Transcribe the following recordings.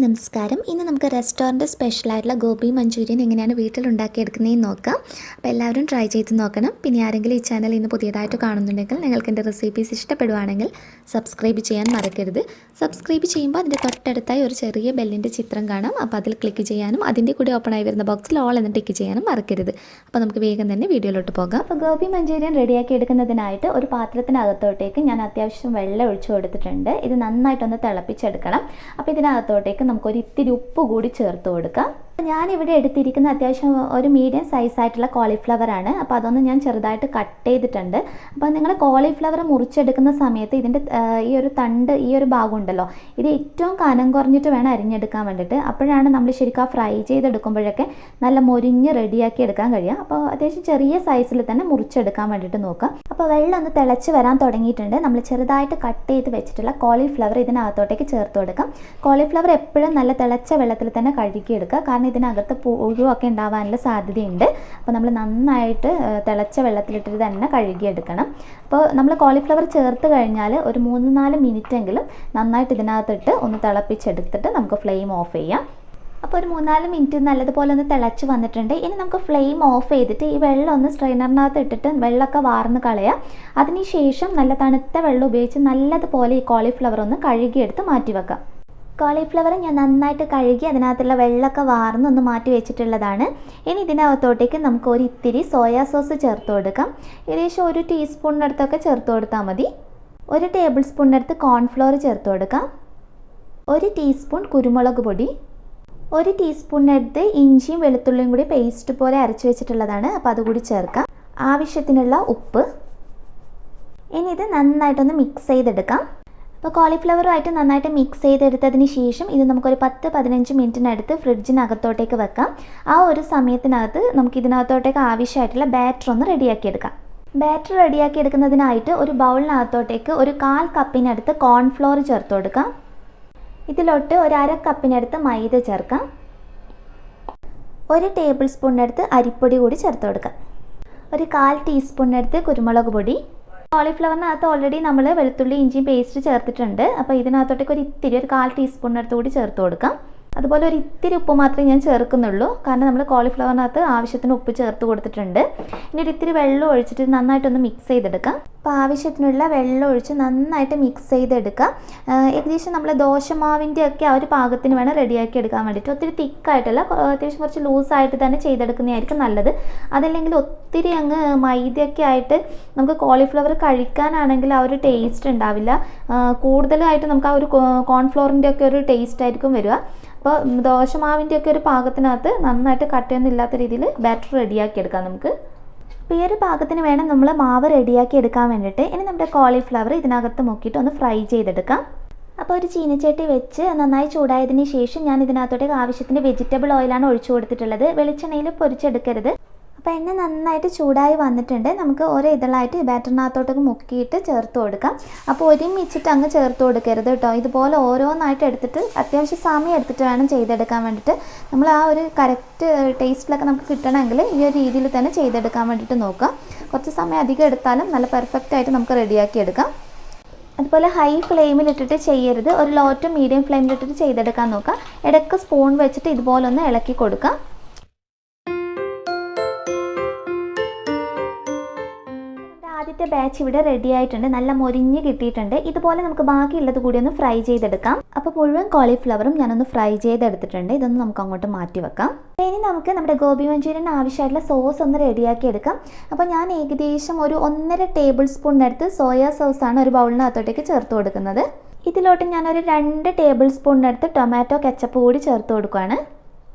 നമസ്കാരം. ഇന്ന് നമുക്ക് റെസ്റ്റോറൻറ്റ് സ്പെഷ്യലായിട്ടുള്ള ഗോബി മഞ്ചൂരിയൻ എങ്ങനെയാണ് വീട്ടിലുണ്ടാക്കിയെടുക്കുന്നതെന്ന് നോക്കാം. അപ്പോൾ എല്ലാവരും ട്രൈ ചെയ്ത് നോക്കണം. പിന്നെ ആരെങ്കിലും ഈ ചാനൽ ഇന്ന് പുതിയതായിട്ട് കാണുന്നുണ്ടെങ്കിൽ നിങ്ങൾക്ക് എൻ്റെ റെസിപ്പീസ് ഇഷ്ടപ്പെടുവാണെങ്കിൽ സബ്സ്ക്രൈബ് ചെയ്യാൻ മറക്കരുത്. സബ്സ്ക്രൈബ് ചെയ്യുമ്പോൾ അതിൻ്റെ തൊട്ടടുത്തായി ഒരു ചെറിയ ബെല്ലിൻ്റെ ചിത്രം കാണാം. അപ്പോൾ അതിൽ ക്ലിക്ക് ചെയ്യാനും അതിൻ്റെ കൂടി ഓപ്പൺ ആയി വരുന്ന ബോക്സിൽ ഓൾ എന്ന് ടിക്ക് ചെയ്യാനും മറക്കരുത്. അപ്പോൾ നമുക്ക് വേഗം തന്നെ വീഡിയോയിലോട്ട് പോകാം. അപ്പോൾ ഗോബി മഞ്ചൂരിയൻ റെഡിയാക്കി എടുക്കുന്നതിനായിട്ട് ഒരു പാത്രത്തിനകത്തോട്ടേക്ക് ഞാൻ അത്യാവശ്യം വെള്ളം ഒഴിച്ചു കൊടുത്തിട്ടുണ്ട്. ഇത് നന്നായിട്ടൊന്ന് തിളപ്പിച്ചെടുക്കണം. അപ്പോൾ ഇതിനകത്തോട്ടേക്ക് നമുക്കൊരു ഇത്തിരി ഉപ്പ് കൂടി ചേർത്ത് കൊടുക്കാം. ഞാനിവിടെ എടുത്തിരിക്കുന്ന അത്യാവശ്യം ഒരു മീഡിയം സൈസായിട്ടുള്ള കോളിഫ്ലവർ ആണ്. അപ്പോൾ അതൊന്ന് ഞാൻ ചെറുതായിട്ട് കട്ട് ചെയ്തിട്ടുണ്ട്. അപ്പോൾ നിങ്ങൾ കോളിഫ്ലവർ മുറിച്ചെടുക്കുന്ന സമയത്ത് ഇതിൻ്റെ ഈ ഒരു തണ്ട്, ഈ ഒരു ഭാഗം ഉണ്ടല്ലോ, ഇത് ഏറ്റവും കനം കുറഞ്ഞിട്ട് വേണം അരിഞ്ഞെടുക്കാൻ വേണ്ടിയിട്ട്. അപ്പോഴാണ് നമ്മൾ ശരിക്കും ഫ്രൈ ചെയ്തെടുക്കുമ്പോഴൊക്കെ നല്ല മൊരിഞ്ഞ് റെഡിയാക്കി എടുക്കാൻ കഴിയുക. അപ്പോൾ അത്യാവശ്യം ചെറിയ സൈസിൽ തന്നെ മുറിച്ചെടുക്കാൻ വേണ്ടിയിട്ട് നോക്കാം. അപ്പോൾ വെള്ളം ഒന്ന് തിളച്ച് വരാൻ തുടങ്ങിയിട്ടുണ്ട്. നമ്മൾ ചെറുതായിട്ട് കട്ട് ചെയ്ത് വെച്ചിട്ടുള്ള കോളിഫ്ലവർ ഇതിനകത്തോട്ടേക്ക് ചേർത്ത് കൊടുക്കാം. കോളിഫ്ലവർ എപ്പോഴും നല്ല തിളച്ച വെള്ളത്തിൽ തന്നെ കഴുകിയെടുക്കുക. കാരണം ഇതിനകത്ത് പുഴുവൊക്കെ ഉണ്ടാവാനുള്ള സാധ്യതയുണ്ട്. അപ്പോൾ നമ്മൾ നന്നായിട്ട് തിളച്ച വെള്ളത്തിലിട്ടിട്ട് തന്നെ കഴുകിയെടുക്കണം. അപ്പോൾ നമ്മൾ കോളിഫ്ലവർ ചേർത്ത് കഴിഞ്ഞാൽ ഒരു 3-4 മിനിറ്റെങ്കിലും നന്നായിട്ട് ഇതിനകത്തിട്ട് ഒന്ന് തിളപ്പിച്ചെടുത്തിട്ട് നമുക്ക് ഫ്ലെയിം ഓഫ് ചെയ്യാം. അപ്പോൾ ഒരു 3-4 മിനിറ്റ് നല്ലതുപോലെ ഒന്ന് തിളച്ച് വന്നിട്ടുണ്ട്. ഇനി നമുക്ക് ഫ്ലെയിം ഓഫ് ചെയ്തിട്ട് ഈ വെള്ളം ഒന്ന് സ്ട്രെയിനറിനകത്ത് ഇട്ടിട്ട് വെള്ളമൊക്കെ വാർന്ന് കളയാം. അതിനുശേഷം നല്ല തണുത്ത വെള്ളം ഉപയോഗിച്ച് നല്ലതുപോലെ ഈ കോളിഫ്ലവർ ഒന്ന് കഴുകിയെടുത്ത് മാറ്റി വെക്കാം. കോളിഫ്ലവർ ഞാൻ നന്നായിട്ട് കഴുകി അതിനകത്തുള്ള വെള്ളമൊക്കെ വാർന്നൊന്ന് മാറ്റി വെച്ചിട്ടുള്ളതാണ്. ഇനി ഇതിനകത്തോട്ടേക്ക് നമുക്ക് ഒരു ഇത്തിരി സോയാ സോസ് ചേർത്ത് കൊടുക്കാം. ഏകദേശം 1 ടീസ്പൂണിനടുത്തൊക്കെ ചേർത്ത് കൊടുത്താൽ മതി. 1 ടേബിൾ സ്പൂണിനടുത്ത് കോൺഫ്ലോർ ചേർത്ത് കൊടുക്കാം. 1 ടീസ്പൂൺ കുരുമുളക് പൊടി, 1 ടീസ്പൂണിനടുത്ത് ഇഞ്ചിയും വെളുത്തുള്ളിയും കൂടി പേസ്റ്റ് പോലെ അരച്ച് വെച്ചിട്ടുള്ളതാണ്. അപ്പോൾ അതുകൂടി ചേർക്കാം. ആവശ്യത്തിനുള്ള ഉപ്പ്. ഇനി ഇത് നന്നായിട്ടൊന്ന് മിക്സ് ചെയ്തെടുക്കാം. അപ്പോൾ കോളിഫ്ലവറുമായിട്ട് നന്നായിട്ട് മിക്സ് ചെയ്തെടുത്തതിന് ശേഷം ഇത് നമുക്കൊരു 10-15 മിനിറ്റിനടുത്ത് ഫ്രിഡ്ജിനകത്തോട്ടേക്ക് വെക്കാം. ആ ഒരു സമയത്തിനകത്ത് നമുക്ക് ഇതിനകത്തോട്ടേക്ക് ആവശ്യമായിട്ടുള്ള ബാറ്റർ ഒന്ന് റെഡിയാക്കി എടുക്കാം. ബാറ്റർ റെഡിയാക്കി എടുക്കുന്നതിനായിട്ട് ഒരു ബൗളിനകത്തോട്ടേക്ക് ഒരു 1/4 കപ്പിനടുത്ത് കോൺഫ്ലോർ ചേർത്ത് കൊടുക്കാം. ഇതിലോട്ട് ഒരു 1/2 കപ്പിനടുത്ത് മൈദ ചേർക്കാം. 1 ടേബിൾ സ്പൂണിനടുത്ത് അരിപ്പൊടി കൂടി ചേർത്ത് കൊടുക്കാം. ഒരു 1/4 ടീസ്പൂണിനടുത്ത് കുരുമുളക് പൊടി. കോളിഫ്ലവറിനകത്ത് ഓൾറെഡി നമ്മൾ വെളുത്തുള്ളി ഇഞ്ചി പേസ്റ്റ് ചേർത്തിട്ടുണ്ട്. അപ്പോൾ ഇതിനകത്തോട്ടേക്ക് ഒരു 1/4 ടീസ്പൂണിനടുത്ത് കൂടി ചേർത്ത് കൊടുക്കാം. അതുപോലെ ഒരു ഇത്തിരി ഉപ്പ് മാത്രമേ ഞാൻ ചേർക്കുന്നുള്ളൂ. കാരണം നമ്മൾ കോളിഫ്ലവറിനകത്ത് ആവശ്യത്തിന് ഉപ്പ് ചേർത്ത് കൊടുത്തിട്ടുണ്ട്. ഇനി ഒരു ഇത്തിരി വെള്ളം ഒഴിച്ചിട്ട് നന്നായിട്ടൊന്ന് മിക്സ് ചെയ്തെടുക്കാം. അപ്പോൾ ആവശ്യത്തിനുള്ള വെള്ളം ഒഴിച്ച് നന്നായിട്ട് മിക്സ് ചെയ്തെടുക്കാം. ഏകദേശം നമ്മൾ ദോശമാവിൻ്റെ ഒക്കെ ആ ഒരു പാകത്തിന് വേണം റെഡിയാക്കി എടുക്കാൻ വേണ്ടിയിട്ട്. ഒത്തിരി തിക്കായിട്ടല്ല, അത്യാവശ്യം കുറച്ച് ലൂസായിട്ട് തന്നെ ചെയ്തെടുക്കുന്നതായിരിക്കും നല്ലത്. അതല്ലെങ്കിൽ ഒത്തിരി അങ്ങ് മൈദയൊക്കെ ആയിട്ട് നമുക്ക് കോളിഫ്ലവർ കഴിക്കാനാണെങ്കിൽ ആ ഒരു ടേസ്റ്റ് ഉണ്ടാവില്ല. കൂടുതലായിട്ട് നമുക്ക് ആ ഒരു കോൺഫ്ലോറിൻ്റെ ഒക്കെ ഒരു ടേസ്റ്റ് ആയിരിക്കും വരിക. അപ്പോൾ ദോശമാവിൻ്റെ ഒക്കെ ഒരു പാകത്തിനകത്ത് നന്നായിട്ട് കട്ടയൊന്നും ഇല്ലാത്ത രീതിയിൽ ബാറ്റർ റെഡിയാക്കി എടുക്കാം നമുക്ക്. അപ്പോൾ ഈ ഒരു പാകത്തിന് വേണം നമ്മൾ മാവ് റെഡിയാക്കി എടുക്കാൻ വേണ്ടിയിട്ട്. ഇനി നമ്മുടെ കോളിഫ്ലവർ ഇതിനകത്ത് മുക്കിയിട്ട് ഒന്ന് ഫ്രൈ ചെയ്തെടുക്കാം. അപ്പോൾ ഒരു ചീനച്ചട്ടി വെച്ച് നന്നായി ചൂടായതിന് ശേഷം ഞാൻ ഇതിനകത്തോട്ടേക്ക് ആവശ്യത്തിന് വെജിറ്റബിൾ ഓയിലാണ് ഒഴിച്ചു കൊടുത്തിട്ടുള്ളത്. വെളിച്ചെണ്ണയിൽ പൊരിച്ചെടുക്കരുത്. അപ്പോൾ എണ്ണ നന്നായിട്ട് ചൂടായി വന്നിട്ടുണ്ട്. നമുക്ക് ഓരോ ഇതളായിട്ട് ബാറ്ററിനകത്തോട്ടൊക്കെ മുക്കിയിട്ട് ചേർത്ത് കൊടുക്കാം. അപ്പോൾ ഒരുമിച്ചിട്ട് അങ്ങ് ചേർത്ത് കൊടുക്കരുത് കേട്ടോ. ഇതുപോലെ ഓരോന്നായിട്ട് എടുത്തിട്ട് അത്യാവശ്യം സമയം എടുത്തിട്ട് വേണം ചെയ്തെടുക്കാൻ വേണ്ടിയിട്ട്. നമ്മൾ ആ ഒരു കറക്റ്റ് ടേസ്റ്റിലൊക്കെ നമുക്ക് കിട്ടണമെങ്കിൽ ഈ ഒരു രീതിയിൽ തന്നെ ചെയ്തെടുക്കാൻ വേണ്ടിയിട്ട് നോക്കാം. കുറച്ച് സമയം അധികം എടുത്താലും നല്ല പെർഫെക്റ്റ് ആയിട്ട് നമുക്ക് റെഡിയാക്കി എടുക്കാം. അതുപോലെ ഹൈ ഫ്ലെയിമിലിട്ടിട്ട് ചെയ്യരുത്. ഒരു ലോ ടു മീഡിയം ഫ്ലെയിമിലിട്ടിട്ട് ചെയ്തെടുക്കാൻ നോക്കാം. ഇടയ്ക്ക് സ്പൂൺ വെച്ചിട്ട് ഇതുപോലെ ഒന്ന് ഇളക്കി കൊടുക്കാം. ആദ്യത്തെ ബാച്ച് ഇവിടെ റെഡി ആയിട്ടുണ്ട്. നല്ല മൊരിഞ്ഞ് കിട്ടിയിട്ടുണ്ട്. ഇതുപോലെ നമുക്ക് ബാക്കിയുള്ളത് കൂടി ഒന്ന് ഫ്രൈ ചെയ്തെടുക്കാം. അപ്പോൾ മുഴുവൻ കോളിഫ്ലവറും ഞാനൊന്ന് ഫ്രൈ ചെയ്തെടുത്തിട്ടുണ്ട്. ഇതൊന്ന് നമുക്ക് അങ്ങോട്ട് മാറ്റി വെക്കാം. ഇനി നമുക്ക് നമ്മുടെ ഗോബി മഞ്ചൂരിയൻ ആവശ്യമായിട്ടുള്ള സോസ് ഒന്ന് റെഡിയാക്കി എടുക്കാം. അപ്പോൾ ഞാൻ ഏകദേശം ഒരു 1.5 ടേബിൾ സ്പൂണിനടുത്ത് സോയാ സോസാണ് ഒരു ബൗളിനകത്തോട്ടേക്ക് ചേർത്ത് കൊടുക്കുന്നത്. ഇതിലോട്ട് ഞാനൊരു 2 ടേബിൾ സ്പൂണിനടുത്ത് ടൊമാറ്റോ കെച്ചപ്പ് കൂടി ചേർത്ത് കൊടുക്കുകയാണ്.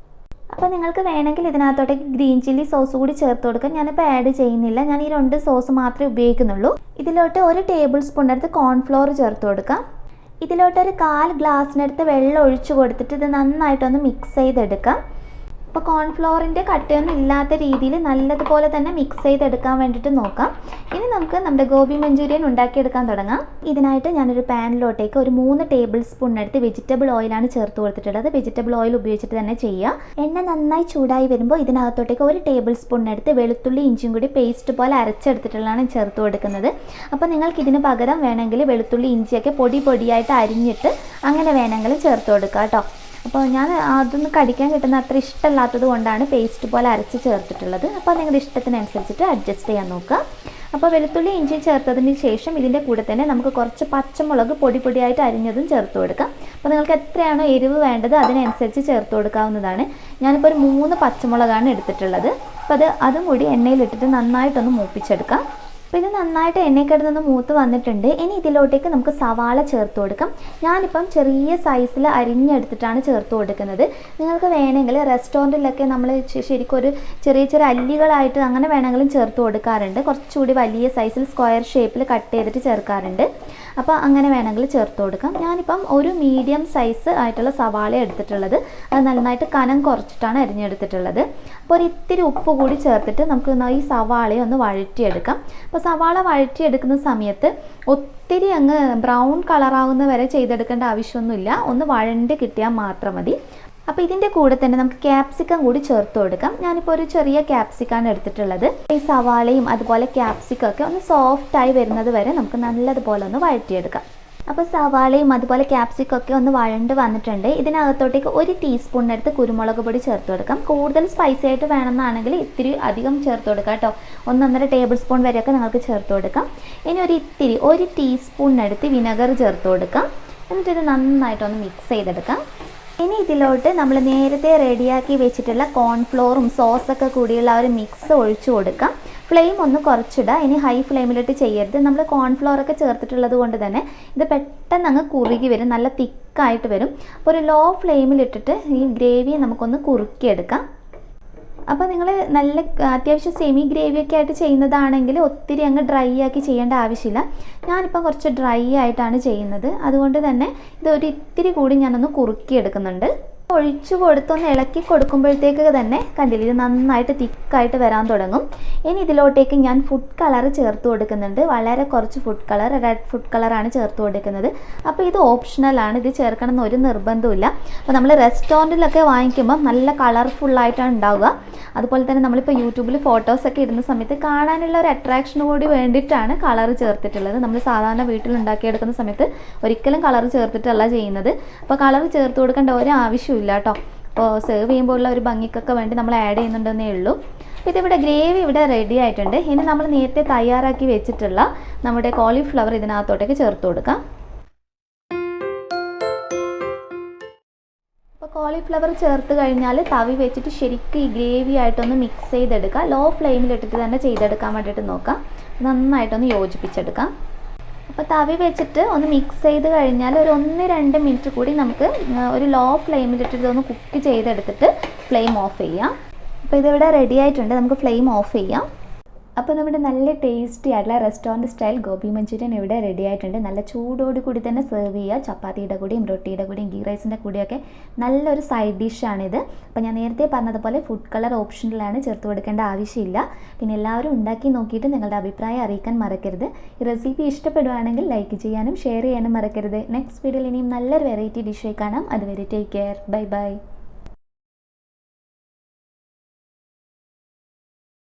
അപ്പോൾ നിങ്ങൾക്ക് വേണമെങ്കിൽ ഇതിനകത്തോട്ടേക്ക് ഗ്രീൻ ചില്ലി സോസ് കൂടി ചേർത്ത് കൊടുക്കാം. ഞാനിപ്പോൾ ആഡ് ചെയ്യുന്നില്ല. ഞാൻ ഈ 2 സോസ് മാത്രമേ ഉപയോഗിക്കുന്നുള്ളൂ. ഇതിലോട്ട് 1 ടേബിൾ സ്പൂണിനടുത്ത് കോൺഫ്ലോർ ചേർത്ത് കൊടുക്കാം. ഇതിലോട്ട് ഒരു 1/4 ഗ്ലാസ്സിനടുത്ത് വെള്ളം ഒഴിച്ചു കൊടുത്തിട്ട് ഇത് നന്നായിട്ടൊന്ന് മിക്സ് ചെയ്തെടുക്കാം. അപ്പോൾ കോൺഫ്ലോറിൻ്റെ കട്ടയൊന്നും ഇല്ലാത്ത രീതിയിൽ നല്ലതുപോലെ തന്നെ മിക്സ് ചെയ്തെടുക്കാൻ വേണ്ടിയിട്ട് നോക്കാം. ഇനി നമുക്ക് നമ്മുടെ ഗോബി മഞ്ചൂരിയൻ ഉണ്ടാക്കിയെടുക്കാൻ തുടങ്ങാം. ഇതിനായിട്ട് ഞാനൊരു പാനിലോട്ടേക്ക് ഒരു 3 ടേബിൾ സ്പൂണിനടുത്ത് വെജിറ്റബിൾ ഓയിലാണ് ചേർത്ത് കൊടുത്തിട്ടുള്ളത്. വെജിറ്റബിൾ ഓയിൽ ഉപയോഗിച്ചിട്ട് തന്നെ ചെയ്യുക. എണ്ണ നന്നായി ചൂടായി വരുമ്പോൾ ഇതിനകത്തോട്ടേക്ക് 1 ടേബിൾ സ്പൂണിനടുത്ത് വെളുത്തുള്ളി ഇഞ്ചിയും കൂടി പേസ്റ്റ് പോലെ അരച്ചെടുത്തിട്ടുള്ളതാണ് ചേർത്ത് കൊടുക്കുന്നത്. അപ്പോൾ നിങ്ങൾക്ക് ഇതിന് പകരം വേണമെങ്കിൽ വെളുത്തുള്ളി ഇഞ്ചിയൊക്കെ പൊടിയായിട്ട് അരിഞ്ഞിട്ട് അങ്ങനെ വേണമെങ്കിൽ ചേർത്ത് കൊടുക്കുക കേട്ടോ. അപ്പോൾ ഞാൻ അതൊന്ന് കടിക്കാൻ കിട്ടുന്ന അത്ര ഇഷ്ടമല്ലാത്തത് കൊണ്ടാണ് പേസ്റ്റ് പോലെ അരച്ച് ചേർത്തിട്ടുള്ളത്. അപ്പോൾ നിങ്ങളുടെ ഇഷ്ടത്തിനനുസരിച്ചിട്ട് അഡ്ജസ്റ്റ് ചെയ്യാൻ നോക്കുക. അപ്പോൾ വെളുത്തുള്ളി ഇഞ്ചി ചേർത്തതിന് ശേഷം ഇതിൻ്റെ കൂടെ തന്നെ നമുക്ക് കുറച്ച് പച്ചമുളക് പൊടിയായിട്ട് അരിഞ്ഞതും ചേർത്ത് കൊടുക്കാം. അപ്പോൾ നിങ്ങൾക്ക് എത്രയാണോ എരിവ് വേണ്ടത് അതിനനുസരിച്ച് ചേർത്ത് കൊടുക്കാവുന്നതാണ്. ഞാനിപ്പോൾ ഒരു 3 പച്ചമുളകാണ് എടുത്തിട്ടുള്ളത്. അപ്പോൾ അതും കൂടി എണ്ണയിലിട്ടിട്ട് നന്നായിട്ടൊന്ന് മൂപ്പിച്ചെടുക്കാം. അപ്പോൾ ഇത് നന്നായിട്ട് എണ്ണയിൽ കിടന്നൊന്ന് മൂത്ത് വന്നിട്ടുണ്ട്. ഇനി ഇതിലോട്ടേക്ക് നമുക്ക് സവാള ചേർത്ത് കൊടുക്കാം. ഞാനിപ്പം ചെറിയ സൈസിൽ അരിഞ്ഞെടുത്തിട്ടാണ് ചേർത്ത് കൊടുക്കുന്നത്. നിങ്ങൾക്ക് വേണമെങ്കിൽ റെസ്റ്റോറൻറ്റിലൊക്കെ നമ്മൾ ശരിക്കും ഒരു ചെറിയ അല്ലികളായിട്ട് അങ്ങനെ വേണമെങ്കിലും ചേർത്ത് കൊടുക്കാറുണ്ട്. കുറച്ചുകൂടി വലിയ സൈസിൽ സ്ക്വയർ ഷേപ്പിൽ കട്ട് ചെയ്തിട്ട് ചേർക്കാറുണ്ട്. അപ്പോൾ അങ്ങനെ വേണമെങ്കിൽ ചേർത്ത് കൊടുക്കാം. ഞാനിപ്പം ഒരു മീഡിയം സൈസ് ആയിട്ടുള്ള സവാള എടുത്തിട്ടുള്ളത്. അത് നന്നായിട്ട് കനം കുറച്ചിട്ടാണ് അരിഞ്ഞെടുത്തിട്ടുള്ളത്. അപ്പോൾ ഒരു ഇത്തിരി ഉപ്പ് കൂടി ചേർത്തിട്ട് നമുക്ക് ഈ സവാളയെ ഒന്ന് വഴറ്റിയെടുക്കാം. അപ്പോൾ സവാള വഴറ്റിയെടുക്കുന്ന സമയത്ത് ഒത്തിരി അങ്ങ് ബ്രൗൺ കളറാവുന്ന വരെ ചെയ്തെടുക്കേണ്ട ആവശ്യമൊന്നുമില്ല. ഒന്ന് വഴണ്ട് കിട്ടിയാൽ മാത്രം മതി. അപ്പോൾ ഇതിൻ്റെ കൂടെ തന്നെ നമുക്ക് ക്യാപ്സിക്കം കൂടി ചേർത്ത് കൊടുക്കാം. ഞാനിപ്പോൾ ഒരു ചെറിയ ക്യാപ്സിക്കാണ് എടുത്തിട്ടുള്ളത്. ഈ സവാളയും അതുപോലെ ക്യാപ്സിക്കം ഒക്കെ ഒന്ന് സോഫ്റ്റായി വരുന്നത് വരെ നമുക്ക് നല്ലതുപോലെ ഒന്ന് വഴറ്റിയെടുക്കാം. അപ്പോൾ സവാളയും അതുപോലെ ക്യാപ്സിക്കം ഒക്കെ ഒന്ന് വഴണ്ട് വന്നിട്ടുണ്ട്. ഇതിനകത്തോട്ടേക്ക് 1 ടീസ്പൂണിനടുത്ത് കുരുമുളക് പൊടി ചേർത്ത് കൊടുക്കാം. കൂടുതൽ സ്പൈസി ആയിട്ട് വേണമെന്നാണെങ്കിൽ ഇത്തിരി അധികം ചേർത്ത് കൊടുക്കാം കേട്ടോ. 1-1.5 ടേബിൾ സ്പൂൺ വരെയൊക്കെ നിങ്ങൾക്ക് ചേർത്ത് കൊടുക്കാം. ഇനി 1 ടീസ്പൂണിനടുത്ത് വിനെഗർ ചേർത്ത് കൊടുക്കാം. എന്നിട്ട് ഇത് നന്നായിട്ടൊന്ന് മിക്സ് ചെയ്തെടുക്കാം. ഇനി ഇതിലോട്ട് നമ്മൾ നേരത്തെ റെഡിയാക്കി വെച്ചിട്ടുള്ള കോൺഫ്ലോറും സോസൊക്കെ കൂടിയുള്ള ഒരു മിക്സ് ഒഴിച്ചു കൊടുക്കാം. ഫ്ലെയിം ഒന്ന് കുറച്ചിടുക. ഇനി ഹൈ ഫ്ലെയിമിലിട്ട് ചെയ്യരുത്. നമ്മൾ കോൺഫ്ലോറൊക്കെ ചേർത്തിട്ടുള്ളത് കൊണ്ട് തന്നെ ഇത് പെട്ടെന്ന് അങ്ങ് കുറുകി വരും, നല്ല തിക്കായിട്ട് വരും. അപ്പോൾ ഒരു ലോ ഫ്ലെയിമിലിട്ടിട്ട് ഈ ഗ്രേവിയെ നമുക്കൊന്ന് കുറുക്കിയെടുക്കാം. അപ്പോൾ നിങ്ങൾ നല്ല അത്യാവശ്യം സെമി ഗ്രേവിയൊക്കെ ആയിട്ട് ചെയ്യുന്നതാണെങ്കിൽ ഒത്തിരി അങ്ങ് ഡ്രൈ ആക്കി ചെയ്യേണ്ട ആവശ്യമില്ല. ഞാനിപ്പം കുറച്ച് ഡ്രൈ ആയിട്ടാണ് ചെയ്യുന്നത്. അതുകൊണ്ട് തന്നെ ഇതൊരു ഇത്തിരി കൂടി ഞാനൊന്ന് കുറുക്കിയെടുക്കുന്നുണ്ട്. ഒഴിച്ചു കൊടുത്തൊന്ന് ഇളക്കി കൊടുക്കുമ്പോഴത്തേക്ക് തന്നെ കണ്ടില്ല, ഇത് നന്നായിട്ട് തിക്കായിട്ട് വരാൻ തുടങ്ങും. ഇനി ഇതിലോട്ടേക്ക് ഞാൻ ഫുഡ് കളർ ചേർത്ത് കൊടുക്കുന്നുണ്ട്. വളരെ കുറച്ച് ഫുഡ് കളർ, റെഡ് ഫുഡ് കളറാണ് ചേർത്ത് കൊടുക്കുന്നത്. അപ്പോൾ ഇത് ഓപ്ഷണലാണ്, ഇത് ചേർക്കണം എന്ന് ഒരു നിർബന്ധമില്ല. അപ്പോൾ നമ്മൾ റെസ്റ്റോറൻറ്റിലൊക്കെ വാങ്ങിക്കുമ്പോൾ നല്ല കളർഫുള്ളായിട്ടാണ് ഉണ്ടാവുക. അതുപോലെ തന്നെ നമ്മളിപ്പോൾ യൂട്യൂബിൽ ഫോട്ടോസൊക്കെ ഇടുന്ന സമയത്ത് കാണാനുള്ള ഒരു അട്രാക്ഷന് കൂടി വേണ്ടിയിട്ടാണ് കളർ ചേർത്തിട്ടുള്ളത്. നമ്മൾ സാധാരണ വീട്ടിൽ ഉണ്ടാക്കിയെടുക്കുന്ന സമയത്ത് ഒരിക്കലും കളർ ചേർത്തിട്ടല്ല ചെയ്യുന്നത്. അപ്പോൾ കളർ ചേർത്ത് കൊടുക്കേണ്ട ഒരു ആവശ്യമില്ല കേട്ടോ. അപ്പോൾ സെർവ് ചെയ്യുമ്പോൾ ഉള്ള ഒരു ഭംഗിക്കൊക്കെ വേണ്ടി നമ്മൾ ആഡ് ചെയ്യുന്നുണ്ടെന്നേ ഉള്ളൂ. അപ്പോൾ ഇതിവിടെ ഗ്രേവി ഇവിടെ റെഡി ആയിട്ടുണ്ട്. ഇനി നമ്മൾ നേരത്തെ തയ്യാറാക്കി വെച്ചിട്ടുള്ള നമ്മുടെ കോളിഫ്ലവർ ഇതിനകത്തോട്ടേക്ക് ചേർത്ത് കൊടുക്കാം. അപ്പോൾ കോളിഫ്ലവർ ചേർത്ത് കഴിഞ്ഞാൽ തവി വെച്ചിട്ട് ശരിക്കും ഈ ഗ്രേവി ആയിട്ടൊന്ന് മിക്സ് ചെയ്തെടുക്കുക. ലോ ഫ്ലെയിമിലിട്ടിട്ട് തന്നെ ചെയ്തെടുക്കാൻ വേണ്ടിയിട്ട് നോക്കാം. നന്നായിട്ടൊന്ന് യോജിപ്പിച്ചെടുക്കാം. അപ്പോൾ തവി വെച്ചിട്ട് ഒന്ന് മിക്സ് ചെയ്ത് കഴിഞ്ഞാൽ ഒരു 1-2 മിനിറ്റ് കൂടി നമുക്ക് ഒരു ലോ ഫ്ലെയിമിലിട്ടിട്ട് ഒന്ന് കുക്ക് ചെയ്തെടുത്തിട്ട് ഫ്ലെയിം ഓഫ് ചെയ്യാം. അപ്പോൾ ഇതിവിടെ റെഡി ആയിട്ടുണ്ട്. നമുക്ക് ഫ്ലെയിം ഓഫ് ചെയ്യാം. അപ്പോൾ നമ്മുടെ നല്ല ടേസ്റ്റി ആയിട്ടുള്ള റെസ്റ്റോറൻറ്റ് സ്റ്റൈൽ ഗോബി മഞ്ചൂരിയൻ ഇവിടെ റെഡി ആയിട്ടുണ്ട്. നല്ല ചൂടോട് കൂടി തന്നെ സെർവ് ചെയ്യുക. ചപ്പാത്തിയുടെ കൂടിയും റൊട്ടിയുടെ കൂടിയും ഗീ റൈസിൻ്റെ കൂടിയൊക്കെ നല്ലൊരു സൈഡ് ഡിഷാണിത്. അപ്പോൾ ഞാൻ നേരത്തെ പറഞ്ഞതുപോലെ ഫുഡ് കളർ ഓപ്ഷനിലാണ്, ചേർത്ത് കൊടുക്കേണ്ട ആവശ്യമില്ല. പിന്നെ എല്ലാവരും ഉണ്ടാക്കി നോക്കിയിട്ട് നിങ്ങളുടെ അഭിപ്രായം അറിയിക്കാൻ മറക്കരുത്. ഈ റെസിപ്പി ഇഷ്ടപ്പെടുകയാണെങ്കിൽ ലൈക്ക് ചെയ്യാനും ഷെയർ ചെയ്യാനും മറക്കരുത്. നെക്സ്റ്റ് വീഡിയോയിൽ ഇനിയും നല്ലൊരു വെറൈറ്റി ഡിഷായി കാണാം. അതുവരെ ടേക്ക് കെയർ. Bye bye.